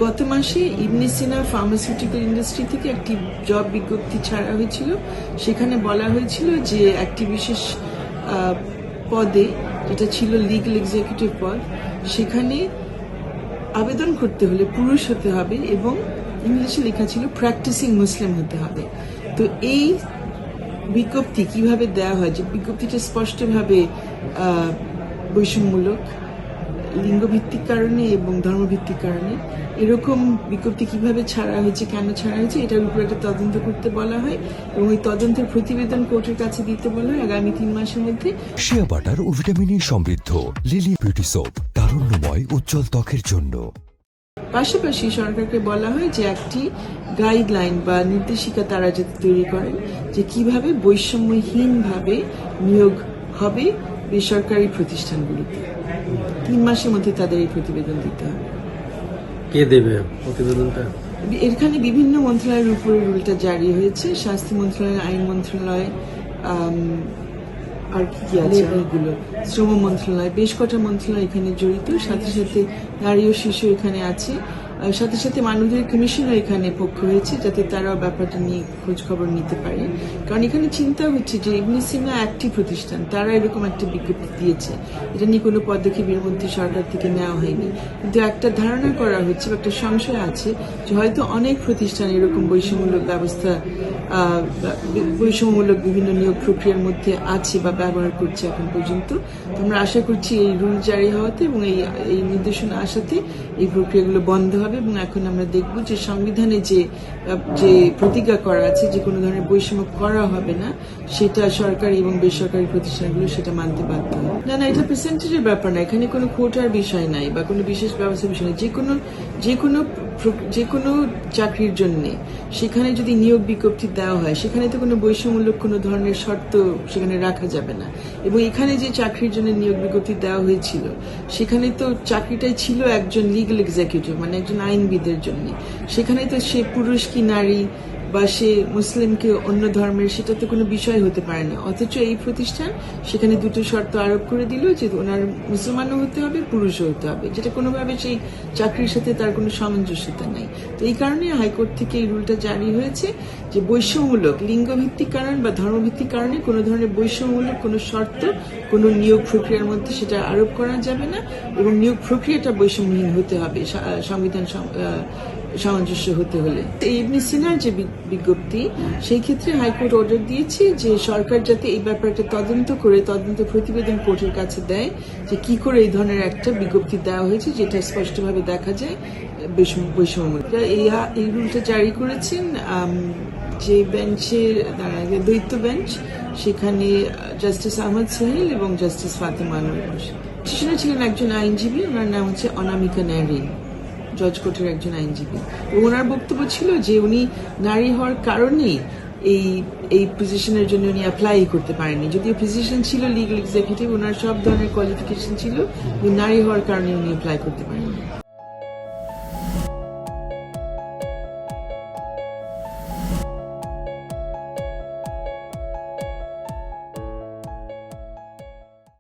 গত মাসে ইবনে সিনা pharmaceutical industry থেকে একটি জব বিজ্ঞপ্তি ছাড়া হয়েছিল। সেখানে বলা হয়েছিল যে একটি বিশেষ পদে, যেটা ছিল লিগ্যাল এক্সিকিউটিভ পদ, সেখানে আবেদন করতে হলে পুরুষ হতে হবে এবং ইংলিশে লেখা ছিল প্র্যাকটিসিং মুসলিম হতে হবে। তো এই বিজ্ঞপ্তি কিভাবে দেওয়া হয়, যে বিজ্ঞপ্তিটা স্পষ্টভাবে বৈষম্যমূলক, লিঙ্গভিত্তিক কারণে এবং ধর্মভিত্তিক কারণে, এরকম বিজ্ঞপ্তি কিভাবে ছাড়া হয়েছে, কেন ছাড়া হয়েছে, এটার উপর একটা তদন্ত করতে বলা হয় এবং এই তদন্তের প্রতিবেদন কোর্টের কাছে দিতে বলা হয় আগামী 3 মাসের মধ্যে। শিয়া বাটার ও ভিটামিনে সমৃদ্ধ লিলি বিউটি সোপ, তারুণ্যময় উজ্জ্বল ত্বকের জন্য। পাশাপাশি সরকারকে বলা হয় যে একটি গাইডলাইন বা নির্দেশিকা তারা যাতে তৈরি করেন যে কিভাবে বৈষম্যহীনভাবে নিয়োগ হবে বেসরকারি প্রতিষ্ঠানগুলিতে। 3 মাসের মধ্যে তাদের এই প্রতিবেদন দিতে হবে। কে দেবে প্রতিবেদনটা? এখানে বিভিন্ন মন্ত্রণালয়ের উপরে রুলটা জারি হয়েছে। স্বাস্থ্য মন্ত্রণালয়, আইন মন্ত্রণালয়, আর কি আছে এগুলো, শ্রম মন্ত্রণালয়, বেশ কটা মন্ত্রণালয় এখানে জড়িত। সাথে সাথে নারী ও শিশু এখানে আছে। সাথে সাথে মানবাধিকার কমিশনও এখানে পক্ষ হয়েছে, যাতে তারাও ব্যাপারটা নিয়ে খোঁজ খবর নিতে পারে। কারণ এখানে চিন্তা হচ্ছে যে ইবনে সিনা একটি প্রতিষ্ঠান, তারা এরকম একটা বিজ্ঞপ্তি দিয়েছে, এটা নিয়ে কোনো পদক্ষেপ এর মধ্যে সরকার থেকে নেওয়া হয়নি। কিন্তু একটা ধারণা করা হচ্ছে, একটা সংশয় আছে যে হয়তো অনেক প্রতিষ্ঠান এরকম বৈষম্যমূলক ব্যবস্থা, বৈষম্যমূলক বিভিন্ন নিয়োগ প্রক্রিয়ার মধ্যে আছে বা ব্যবহার করছে এখন পর্যন্ত। আমরা আশা করছি এই রুল জারি হওয়াতে এবং এই নির্দেশনা আসাতে এই প্রক্রিয়াগুলো বন্ধ হবে এবং এখন আমরা দেখব যে সংবিধানে যে প্রতিজ্ঞা করা আছে যে কোনো ধরনের বৈষম্য করা হবে না, সেটা সরকারি এবং বেসরকারি প্রতিষ্ঠানগুলো সেটা মানতে বাধ্য হবে। না, এটা পার্সেন্টেজের ব্যাপার না, এখানে কোনো কোটার বিষয় নাই বা কোনো বিশেষ ব্যবস্থার বিষয় নেই। যে কোনো চাকরির জন্য সেখানে যদি নিয়োগ বিজ্ঞপ্তি দেওয়া হয়, সেখানে তো কোনো বৈষম্যমূলক কোনো ধরনের শর্ত সেখানে রাখা যাবে না। এবং এখানে যে চাকরির জন্য নিয়োগ বিজ্ঞপ্তি দেওয়া হয়েছিল, সেখানে তো চাকরিটাই ছিল একজন লিগ্যাল এক্সিকিউটিভ, মানে একজন আইনবিদের জন্য। সেখানে তো সে পুরুষ কি নারী বা সে মুসলিম কি অন্য ধর্মের, সেটা তো কোনো বিষয় হতে পারে না। অথচ এই প্রতিষ্ঠান সেখানে দুটো শর্ত আরোপ করে দিল যে ওনার মুসলমানও হতে হবে, পুরুষও হতে হবে, যেটা কোনোভাবে সেই চাকরির সাথে তার কোনো সামঞ্জস্যতা নাই। তো এই কারণে হাইকোর্ট থেকে এই রুলটা জারি হয়েছে যে বৈষম্যমূলক, লিঙ্গভিত্তিক কারণ বা ধর্মভিত্তিক কারণে কোনো ধরনের বৈষম্যমূলক কোনো শর্ত কোনো নিয়োগ প্রক্রিয়ার মধ্যে সেটা আরোপ করা যাবে না এবং নিয়োগ প্রক্রিয়াটা বৈষম্যহীন হতে হবে, সংবিধান সামঞ্জস্য হতে হলে। এই ইবনে সিনার যে বিজ্ঞপ্তি, সেই ক্ষেত্রে হাইকোর্ট অর্ডার দিয়েছে যে সরকার যাতে এই ব্যাপারটা তদন্ত করে তদন্ত প্রতিবেদন কোর্টের কাছে দেয় যে কি করে এই ধরনের একটা বিজ্ঞপ্তি দেওয়া হয়েছে যেটা স্পষ্টভাবে দেখা যায় বৈষম্যমূলক। এই রুলটা জারি করেছেন যে বেঞ্চের দ্বৈত বেঞ্চ, সেখানে জাস্টিস আহমদ সোহেল এবং জাস্টিস ফাতেমা আনোয়ার বসে। সেখানে ছিলেন একজন আইনজীবী, ওনার নাম হচ্ছে অনামিকা ন্যারিন, জজ কোর্টের একজন আইনজীবী। এবং ওনার বক্তব্য ছিল যে উনি নারী হওয়ার কারণেই এই পজিশনের জন্য উনি অ্যাপ্লাই করতে পারেননি। যদিও পজিশন ছিল লিগ্যাল এক্সিকিউটিভ, ওনার সব ধরনের কোয়ালিফিকেশন ছিল, নারী হওয়ার কারণে উনি অ্যাপ্লাই করতে পারেননি।